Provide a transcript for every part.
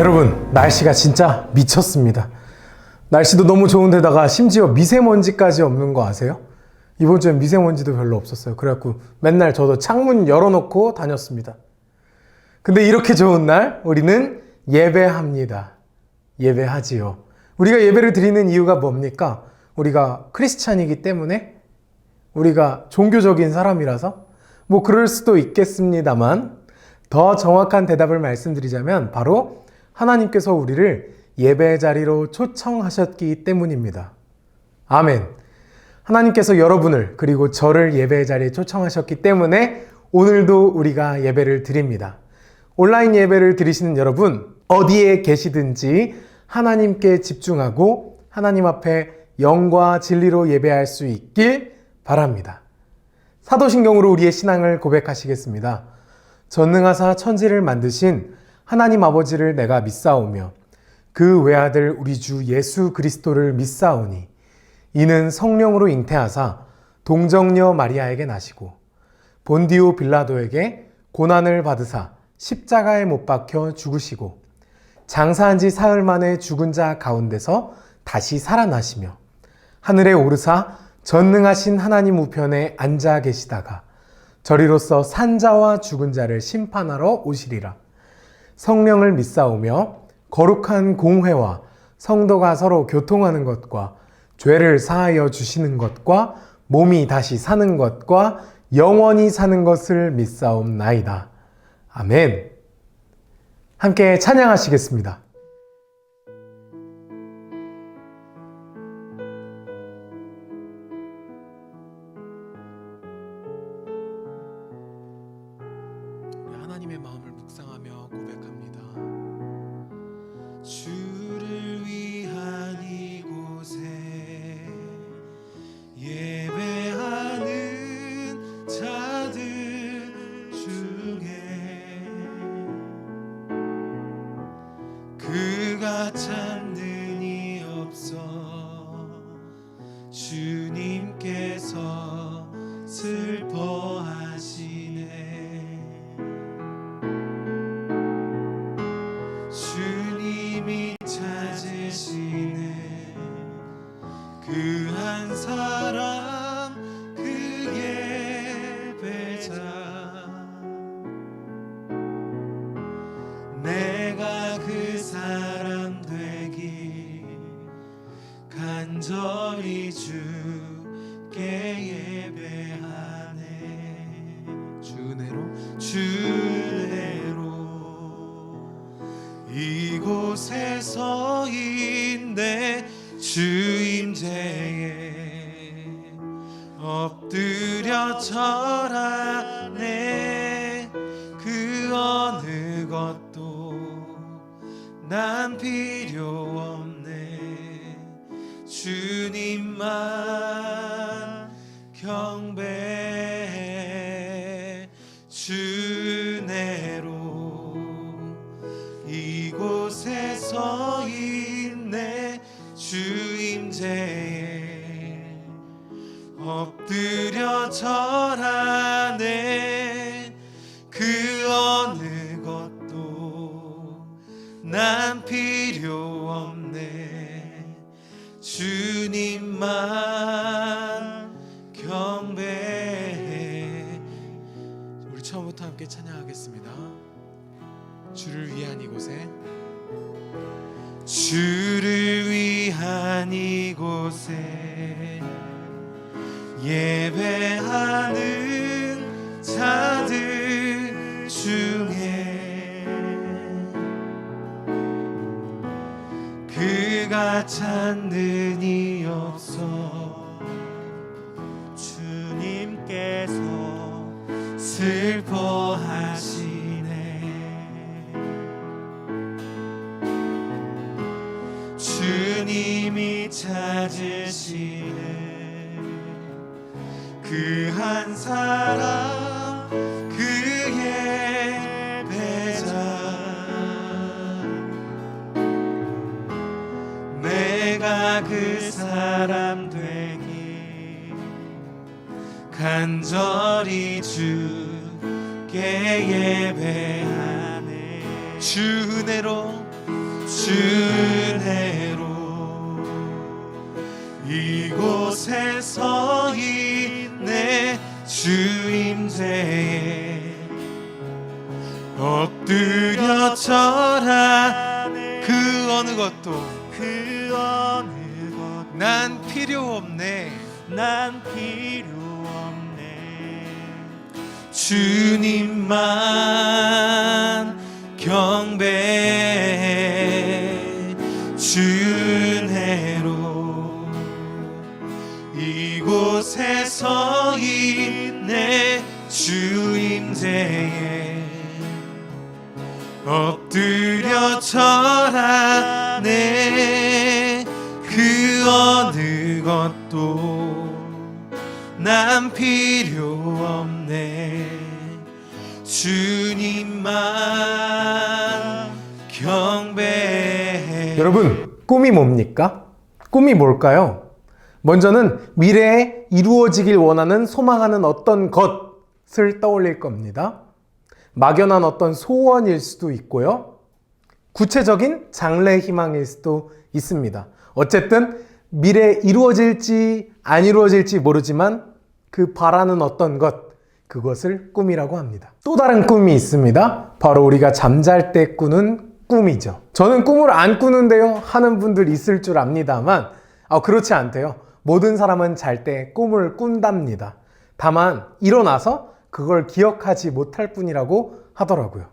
여러분, 날씨가 진짜 미쳤습니다. 날씨도 너무 좋은데다가 심지어 미세먼지까지 없는 거 아세요? 이번 주엔 미세먼지도 별로 없었어요. 그래갖고 맨날 저도 창문 열어놓고 다녔습니다. 근데 이렇게 좋은 날 우리는 예배합니다. 예배하지요. 우리가 예배를 드리는 이유가 뭡니까? 우리가 크리스찬이기 때문에? 우리가 종교적인 사람이라서? 뭐 그럴 수도 있겠습니다만 더 정확한 대답을 말씀드리자면 바로 하나님께서 우리를 예배 자리로 초청하셨기 때문입니다. 아멘. 하나님께서 여러분을 그리고 저를 예배 자리에 초청하셨기 때문에 오늘도 우리가 예배를 드립니다. 온라인 예배를 드리시는 여러분, 어디에 계시든지 하나님께 집중하고 하나님 앞에 영과 진리로 예배할 수 있길 바랍니다. 사도신경으로 우리의 신앙을 고백하시겠습니다. 전능하사 천지를 만드신 하나님 아버지를 내가 믿사오며 그 외아들 우리 주 예수 그리스도를 믿사오니 이는 성령으로 잉태하사 동정녀 마리아에게 나시고 본디오 빌라도에게 고난을 받으사 십자가에 못 박혀 죽으시고 장사한 지 사흘 만에 죽은 자 가운데서 다시 살아나시며 하늘에 오르사 전능하신 하나님 우편에 앉아 계시다가 저리로서 산자와 죽은 자를 심판하러 오시리라. 성령을 믿사오며 거룩한 공회와 성도가 서로 교통하는 것과 죄를 사하여 주시는 것과 몸이 다시 사는 것과 영원히 사는 것을 믿사옵나이다. 아멘. 함께 찬양하시겠습니다. 하나님의 마음을 묵상하며 고백합니다. 주를 위한 이곳에 예배하는 자들 중에 그가 찾는 없어 주님께서 슬퍼하시네. 주님이 찾으시는 그 한 사람 그 예배자 내가 그 사람 되기 간절히 주께 예배하네. 주은혜로 이곳에서 인내 주임제에 엎드려 절하네. 그 어느 것도 난 필요 없네. 주님만 경배해. 주은혜로 이곳에서 있네. 주임제에 엎드려 절하네. 그 어느 것도 난 필요 없네. 주님만 경배해. 우리 처음부터 함께 찬양하겠습니다. 주를 위한 이곳에 주를 위한 이곳에 예배하는 자들 중에 그가 찾는 이 없어 주님께서 슬퍼하시네. 주님이 찾으시는 그 한 사람 그 예배자 내가 그 사람 되기 간절히 주께 예배하네. 주은혜로 주은혜로 이곳에 서 있네 주 임재에 엎드려 절하네 그 어느 것도 난 필요 없네 난 필요 없네 주님만 경배해 주은혜로 이곳에 서 있네 주 임재에 엎드려 절하네 그 어느 것도 난 필요 없네 주님만 경배해. 여러분, 꿈이 뭡니까? 꿈이 뭘까요? 먼저는 미래에 이루어지길 원하는 소망하는 어떤 것을 떠올릴 겁니다. 막연한 어떤 소원일 수도 있고요. 구체적인 장래 희망일 수도 있습니다. 어쨌든 미래에 이루어질지 안 이루어질지 모르지만 그 바라는 어떤 것, 그것을 꿈이라고 합니다. 또 다른 꿈이 있습니다. 바로 우리가 잠잘 때 꾸는 꿈이죠. 저는 꿈을 안 꾸는데요 하는 분들 있을 줄 압니다만 그렇지 않대요. 모든 사람은 잘 때 꿈을 꾼답니다. 다만 일어나서 그걸 기억하지 못할 뿐이라고 하더라고요.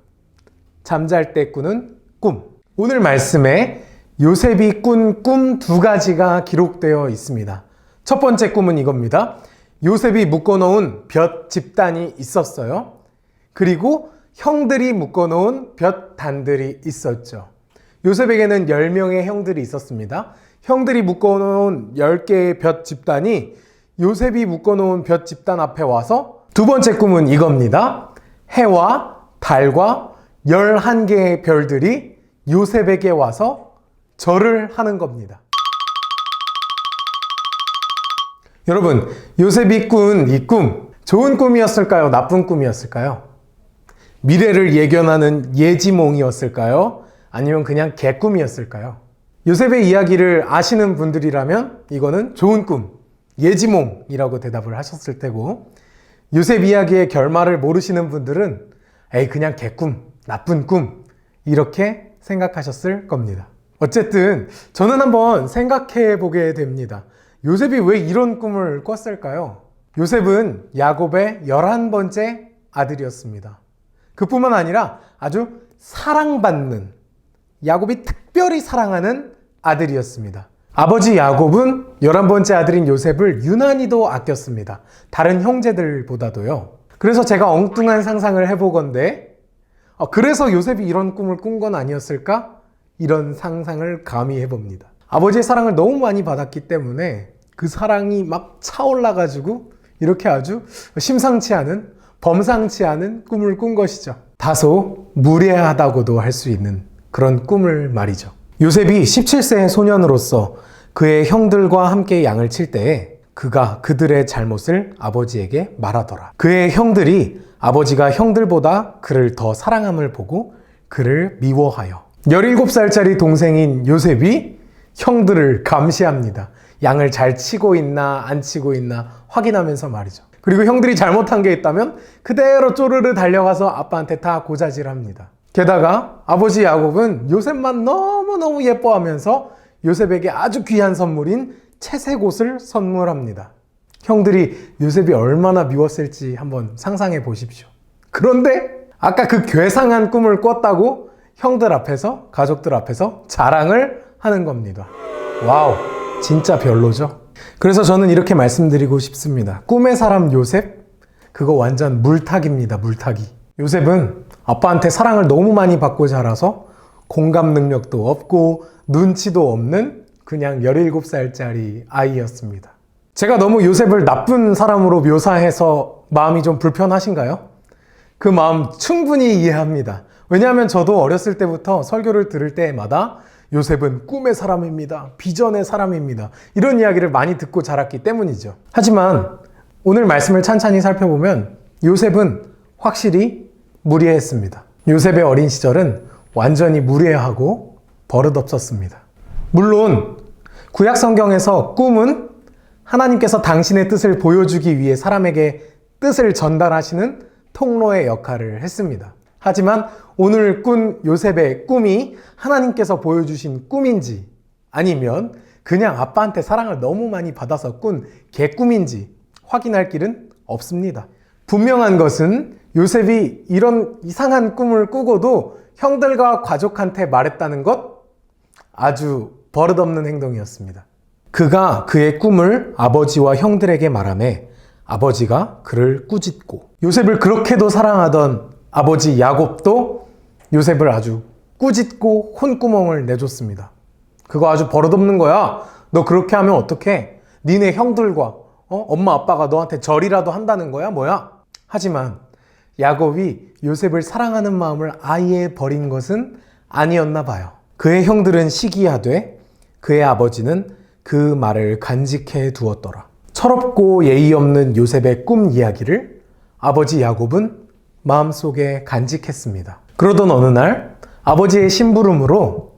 잠잘 때 꾸는 꿈. 오늘 말씀에 요셉이 꾼 꿈 두 가지가 기록되어 있습니다. 첫 번째 꿈은 이겁니다. 요셉이 묶어놓은 볕 집단이 있었어요. 그리고 형들이 묶어놓은 볕 단들이 있었죠. 요셉에게는 10명의 형들이 있었습니다. 형들이 묶어놓은 10개의 볕 집단이 요셉이 묶어놓은 볕 집단 앞에 와서 두 번째 꿈은 이겁니다. 해와 달과 11개의 별들이 요셉에게 와서 절을 하는 겁니다. 여러분, 요셉이 꾼 이 꿈, 좋은 꿈이었을까요? 나쁜 꿈이었을까요? 미래를 예견하는 예지몽이었을까요? 아니면 그냥 개꿈이었을까요? 요셉의 이야기를 아시는 분들이라면 이거는 좋은 꿈, 예지몽이라고 대답을 하셨을 테고, 요셉 이야기의 결말을 모르시는 분들은 그냥 개꿈, 나쁜 꿈 이렇게 생각하셨을 겁니다. 어쨌든 저는 한번 생각해 보게 됩니다. 요셉이 왜 이런 꿈을 꿨을까요? 요셉은 야곱의 11번째 아들이었습니다. 그뿐만 아니라 아주 사랑받는, 야곱이 특별히 사랑하는 아들이었습니다. 아버지 야곱은 11번째 아들인 요셉을 유난히도 아꼈습니다. 다른 형제들보다도요. 그래서 제가 엉뚱한 상상을 해보건대 그래서 요셉이 이런 꿈을 꾼 건 아니었을까? 이런 상상을 감히 해봅니다. 아버지의 사랑을 너무 많이 받았기 때문에 그 사랑이 막 차올라가지고 이렇게 아주 심상치 않은, 범상치 않은 꿈을 꾼 것이죠. 다소 무례하다고도 할 수 있는 그런 꿈을 말이죠. 요셉이 17세의 소년으로서 그의 형들과 함께 양을 칠 때에 그가 그들의 잘못을 아버지에게 말하더라. 그의 형들이 아버지가 형들보다 그를 더 사랑함을 보고 그를 미워하여 17살짜리 동생인 요셉이 형들을 감시합니다. 양을 잘 치고 있나 안 치고 있나 확인하면서 말이죠. 그리고 형들이 잘못한 게 있다면 그대로 쪼르르 달려가서 아빠한테 다 고자질합니다. 게다가 아버지 야곱은 요셉만 너무너무 예뻐하면서 요셉에게 아주 귀한 선물인 채색 옷을 선물합니다. 형들이 요셉이 얼마나 미웠을지 한번 상상해 보십시오. 그런데 아까 그 괴상한 꿈을 꿨다고 형들 앞에서, 가족들 앞에서 자랑을 하는 겁니다. 와우, 진짜 별로죠? 그래서 저는 이렇게 말씀드리고 싶습니다. 꿈의 사람 요셉? 그거 완전 물타기입니다, 물타기. 요셉은 아빠한테 사랑을 너무 많이 받고 자라서 공감 능력도 없고 눈치도 없는 그냥 17살짜리 아이였습니다. 제가 너무 요셉을 나쁜 사람으로 묘사해서 마음이 좀 불편하신가요? 그 마음 충분히 이해합니다. 왜냐하면 저도 어렸을 때부터 설교를 들을 때마다 요셉은 꿈의 사람입니다. 비전의 사람입니다. 이런 이야기를 많이 듣고 자랐기 때문이죠. 하지만 오늘 말씀을 찬찬히 살펴보면 요셉은 확실히 무례했습니다. 요셉의 어린 시절은 완전히 무례하고 버릇없었습니다. 물론 구약 성경에서 꿈은 하나님께서 당신의 뜻을 보여주기 위해 사람에게 뜻을 전달하시는 통로의 역할을 했습니다. 하지만 오늘 꾼 요셉의 꿈이 하나님께서 보여주신 꿈인지 아니면 그냥 아빠한테 사랑을 너무 많이 받아서 꾼 개꿈인지 확인할 길은 없습니다. 분명한 것은 요셉이 이런 이상한 꿈을 꾸고도 형들과 가족한테 말했다는 것, 아주 버릇없는 행동이었습니다. 그가 그의 꿈을 아버지와 형들에게 말하매 아버지가 그를 꾸짖고, 요셉을 그렇게도 사랑하던 아버지 야곱도 요셉을 아주 꾸짖고 혼구멍을 내줬습니다. 그거 아주 버릇없는 거야. 너 그렇게 하면 어떡해? 니네 형들과 엄마 아빠가 너한테 절이라도 한다는 거야? 뭐야? 하지만 야곱이 요셉을 사랑하는 마음을 아예 버린 것은 아니었나 봐요. 그의 형들은 시기하되 그의 아버지는 그 말을 간직해 두었더라. 철없고 예의 없는 요셉의 꿈 이야기를 아버지 야곱은 마음속에 간직했습니다. 그러던 어느 날 아버지의 심부름으로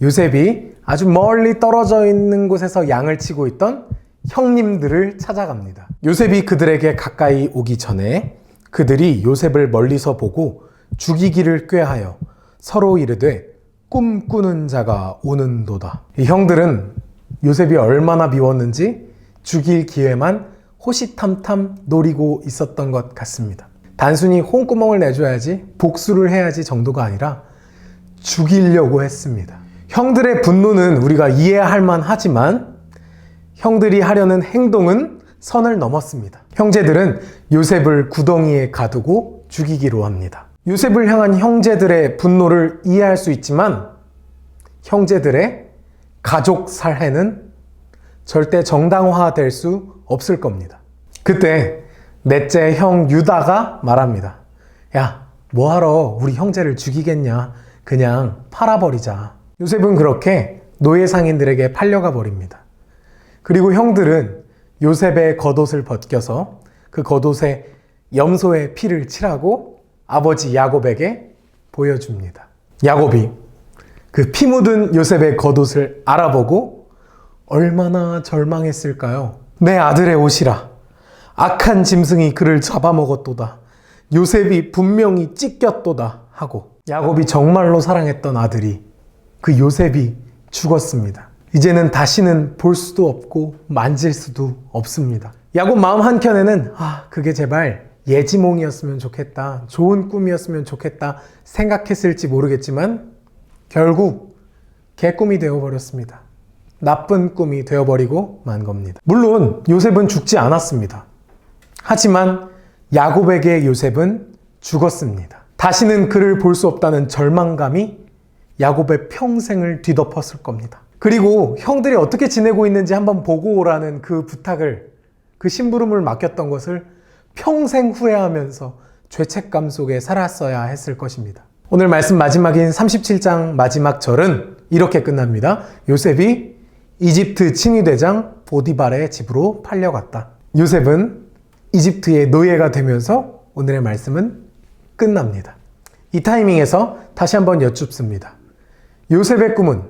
요셉이 아주 멀리 떨어져 있는 곳에서 양을 치고 있던 형님들을 찾아갑니다. 요셉이 그들에게 가까이 오기 전에 그들이 요셉을 멀리서 보고 죽이기를 꾀하여 서로 이르되 꿈꾸는 자가 오는도다. 이 형들은 요셉이 얼마나 미웠는지 죽일 기회만 호시탐탐 노리고 있었던 것 같습니다. 단순히 혼구멍을 내줘야지, 복수를 해야지 정도가 아니라 죽이려고 했습니다. 형들의 분노는 우리가 이해할 만하지만 형들이 하려는 행동은 선을 넘었습니다. 형제들은 요셉을 구덩이에 가두고 죽이기로 합니다. 요셉을 향한 형제들의 분노를 이해할 수 있지만 형제들의 가족 살해는 절대 정당화될 수 없을 겁니다. 그때 넷째 형 유다가 말합니다. 야, 뭐하러 우리 형제를 죽이겠냐? 그냥 팔아버리자. 요셉은 그렇게 노예 상인들에게 팔려가 버립니다. 그리고 형들은 요셉의 겉옷을 벗겨서 그 겉옷에 염소의 피를 칠하고 아버지 야곱에게 보여줍니다. 야곱이 그 피 묻은 요셉의 겉옷을 알아보고 얼마나 절망했을까요? 내 아들의 옷이라. 악한 짐승이 그를 잡아먹었도다. 요셉이 분명히 찢겼도다 하고, 야곱이 정말로 사랑했던 아들이, 그 요셉이 죽었습니다. 이제는 다시는 볼 수도 없고 만질 수도 없습니다. 야곱 마음 한켠에는 그게 제발 예지몽이었으면 좋겠다, 좋은 꿈이었으면 좋겠다 생각했을지 모르겠지만 결국 개꿈이 되어버렸습니다. 나쁜 꿈이 되어버리고 만 겁니다. 물론 요셉은 죽지 않았습니다. 하지만 야곱에게 요셉은 죽었습니다. 다시는 그를 볼 수 없다는 절망감이 야곱의 평생을 뒤덮었을 겁니다. 그리고 형들이 어떻게 지내고 있는지 한번 보고 오라는 그 부탁을, 그 심부름을 맡겼던 것을 평생 후회하면서 죄책감 속에 살았어야 했을 것입니다. 오늘 말씀 마지막인 37장 마지막 절은 이렇게 끝납니다. 요셉이 이집트 칭위대장 보디발의 집으로 팔려갔다. 요셉은 이집트의 노예가 되면서 오늘의 말씀은 끝납니다. 이 타이밍에서 다시 한번 여쭙습니다. 요셉의 꿈은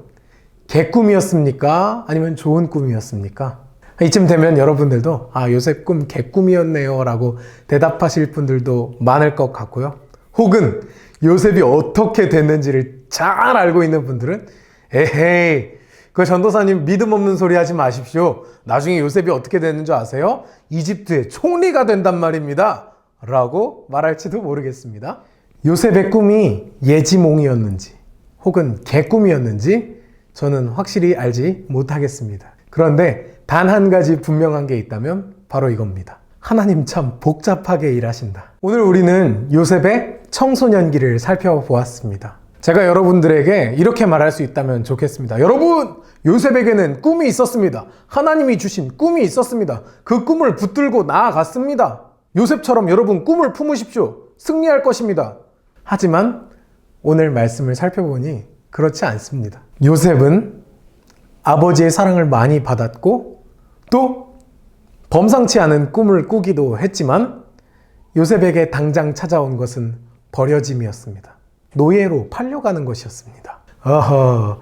개꿈이었습니까? 아니면 좋은 꿈이었습니까? 이쯤 되면 여러분들도 요셉 꿈 개꿈이었네요 라고 대답하실 분들도 많을 것 같고요. 혹은 요셉이 어떻게 됐는지를 잘 알고 있는 분들은 에헤이, 그 전도사님 믿음 없는 소리 하지 마십시오. 나중에 요셉이 어떻게 됐는 줄 아세요? 이집트의 총리가 된단 말입니다 라고 말할지도 모르겠습니다. 요셉의 꿈이 예지몽이었는지 혹은 개꿈이었는지 저는 확실히 알지 못하겠습니다. 그런데 단 한 가지 분명한 게 있다면 바로 이겁니다. 하나님 참 복잡하게 일하신다. 오늘 우리는 요셉의 청소년기를 살펴보았습니다. 제가 여러분들에게 이렇게 말할 수 있다면 좋겠습니다. 여러분, 요셉에게는 꿈이 있었습니다. 하나님이 주신 꿈이 있었습니다. 그 꿈을 붙들고 나아갔습니다. 요셉처럼 여러분 꿈을 품으십시오. 승리할 것입니다. 하지만 오늘 말씀을 살펴보니 그렇지 않습니다. 요셉은 아버지의 사랑을 많이 받았고 또 범상치 않은 꿈을 꾸기도 했지만 요셉에게 당장 찾아온 것은 버려짐이었습니다. 노예로 팔려가는 것이었습니다. 어허,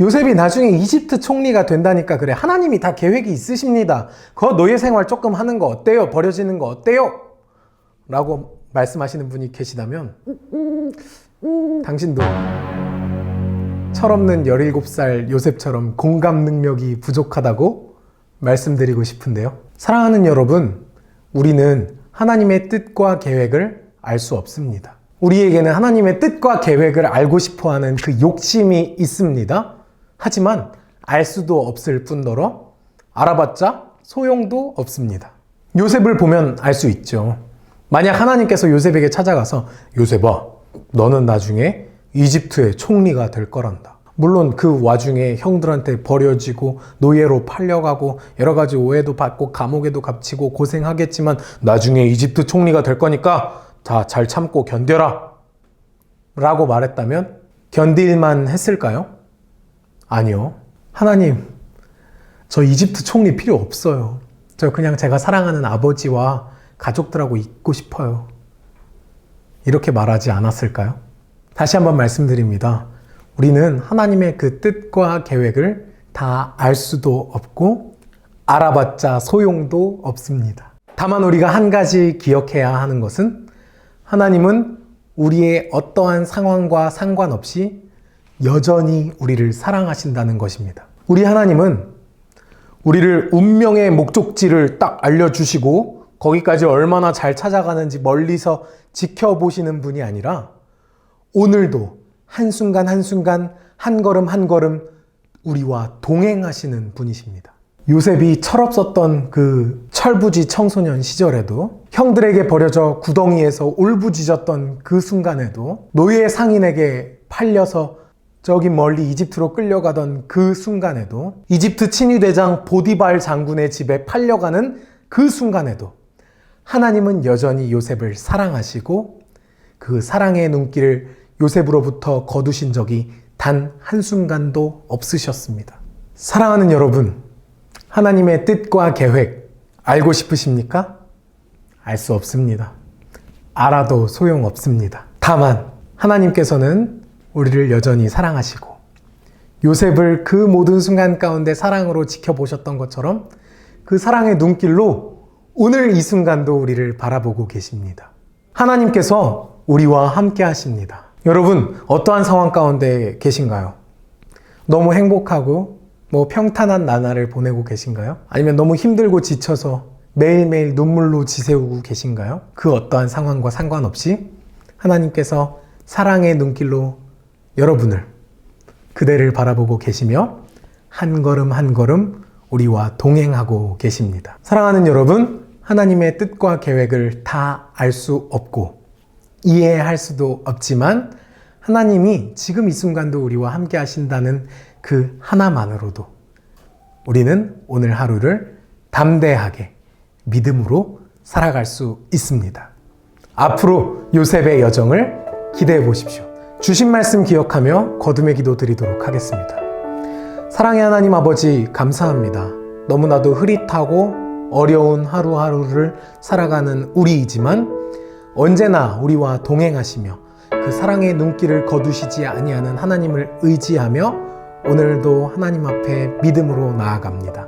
요셉이 나중에 이집트 총리가 된다니까 그래. 하나님이 다 계획이 있으십니다. 그 노예 생활 조금 하는 거 어때요? 버려지는 거 어때요? 라고 말씀하시는 분이 계시다면 당신도 철없는 17살 요셉처럼 공감 능력이 부족하다고 말씀드리고 싶은데요. 사랑하는 여러분, 우리는 하나님의 뜻과 계획을 알 수 없습니다. 우리에게는 하나님의 뜻과 계획을 알고 싶어하는 그 욕심이 있습니다. 하지만 알 수도 없을 뿐더러 알아봤자 소용도 없습니다. 요셉을 보면 알 수 있죠. 만약 하나님께서 요셉에게 찾아가서 요셉아, 너는 나중에 이집트의 총리가 될 거란다. 물론 그 와중에 형들한테 버려지고 노예로 팔려가고 여러 가지 오해도 받고 감옥에도 갇히고 고생하겠지만 나중에 이집트 총리가 될 거니까 다 잘 참고 견뎌라 라고 말했다면 견딜만 했을까요? 아니요. 하나님, 저 이집트 총리 필요 없어요. 저 그냥 제가 사랑하는 아버지와 가족들하고 있고 싶어요. 이렇게 말하지 않았을까요? 다시 한번 말씀드립니다. 우리는 하나님의 그 뜻과 계획을 다 알 수도 없고 알아봤자 소용도 없습니다. 다만 우리가 한 가지 기억해야 하는 것은 하나님은 우리의 어떠한 상황과 상관없이 여전히 우리를 사랑하신다는 것입니다. 우리 하나님은 우리를 운명의 목적지를 딱 알려주시고 거기까지 얼마나 잘 찾아가는지 멀리서 지켜보시는 분이 아니라 오늘도 한순간 한순간 한 걸음 한 걸음 우리와 동행하시는 분이십니다. 요셉이 철없었던 그 철부지 청소년 시절에도 형들에게 버려져 구덩이에서 울부짖었던 그 순간에도 노예 상인에게 팔려서 저기 멀리 이집트로 끌려가던 그 순간에도 이집트 친위대장 보디발 장군의 집에 팔려가는 그 순간에도 하나님은 여전히 요셉을 사랑하시고 그 사랑의 눈길을 요셉으로부터 거두신 적이 단 한순간도 없으셨습니다. 사랑하는 여러분, 하나님의 뜻과 계획 알고 싶으십니까? 알 수 없습니다. 알아도 소용없습니다. 다만 하나님께서는 우리를 여전히 사랑하시고 요셉을 그 모든 순간 가운데 사랑으로 지켜보셨던 것처럼 그 사랑의 눈길로 오늘 이 순간도 우리를 바라보고 계십니다. 하나님께서 우리와 함께 하십니다. 여러분, 어떠한 상황 가운데 계신가요? 너무 행복하고 평탄한 나날을 보내고 계신가요? 아니면 너무 힘들고 지쳐서 매일매일 눈물로 지새우고 계신가요? 그 어떠한 상황과 상관없이 하나님께서 사랑의 눈길로 여러분을, 그대를 바라보고 계시며 한 걸음 한 걸음 우리와 동행하고 계십니다. 사랑하는 여러분, 하나님의 뜻과 계획을 다 알 수 없고 이해할 수도 없지만 하나님이 지금 이 순간도 우리와 함께 하신다는 그 하나만으로도 우리는 오늘 하루를 담대하게 믿음으로 살아갈 수 있습니다. 앞으로 요셉의 여정을 기대해 보십시오. 주신 말씀 기억하며 거듭의 기도 드리도록 하겠습니다. 사랑의 하나님 아버지, 감사합니다. 너무나도 흐릿하고 어려운 하루하루를 살아가는 우리이지만 언제나 우리와 동행하시며 그 사랑의 눈길을 거두시지 아니하는 하나님을 의지하며 오늘도 하나님 앞에 믿음으로 나아갑니다.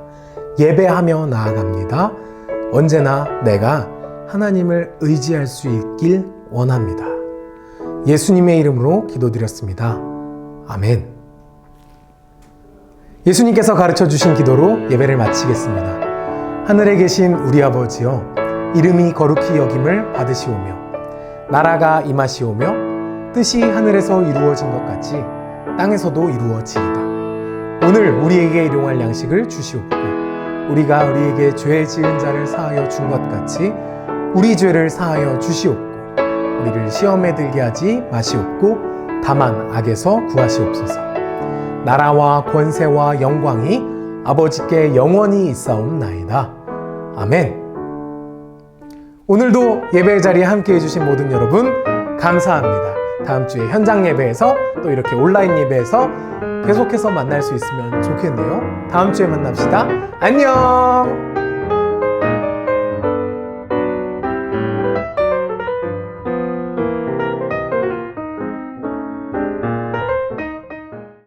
예배하며 나아갑니다. 언제나 내가 하나님을 의지할 수 있길 원합니다. 예수님의 이름으로 기도드렸습니다. 아멘. 예수님께서 가르쳐 주신 기도로 예배를 마치겠습니다. 하늘에 계신 우리 아버지여, 이름이 거룩히 여김을 받으시오며 나라가 임하시오며 뜻이 하늘에서 이루어진 것 같이 땅에서도 이루어지이다. 오늘 우리에게 일용할 양식을 주시옵고 우리가 우리에게 죄 지은 자를 사하여 준 것 같이 우리 죄를 사하여 주시옵고 우리를 시험에 들게 하지 마시옵고 다만 악에서 구하시옵소서. 나라와 권세와 영광이 아버지께 영원히 있사옵나이다. 아멘. 오늘도 예배 자리에 함께 해주신 모든 여러분 감사합니다. 다음 주에 현장 예배에서 또 이렇게 온라인 예배에서 계속해서 만날 수 있으면 좋겠네요. 다음 주에 만납시다. 안녕.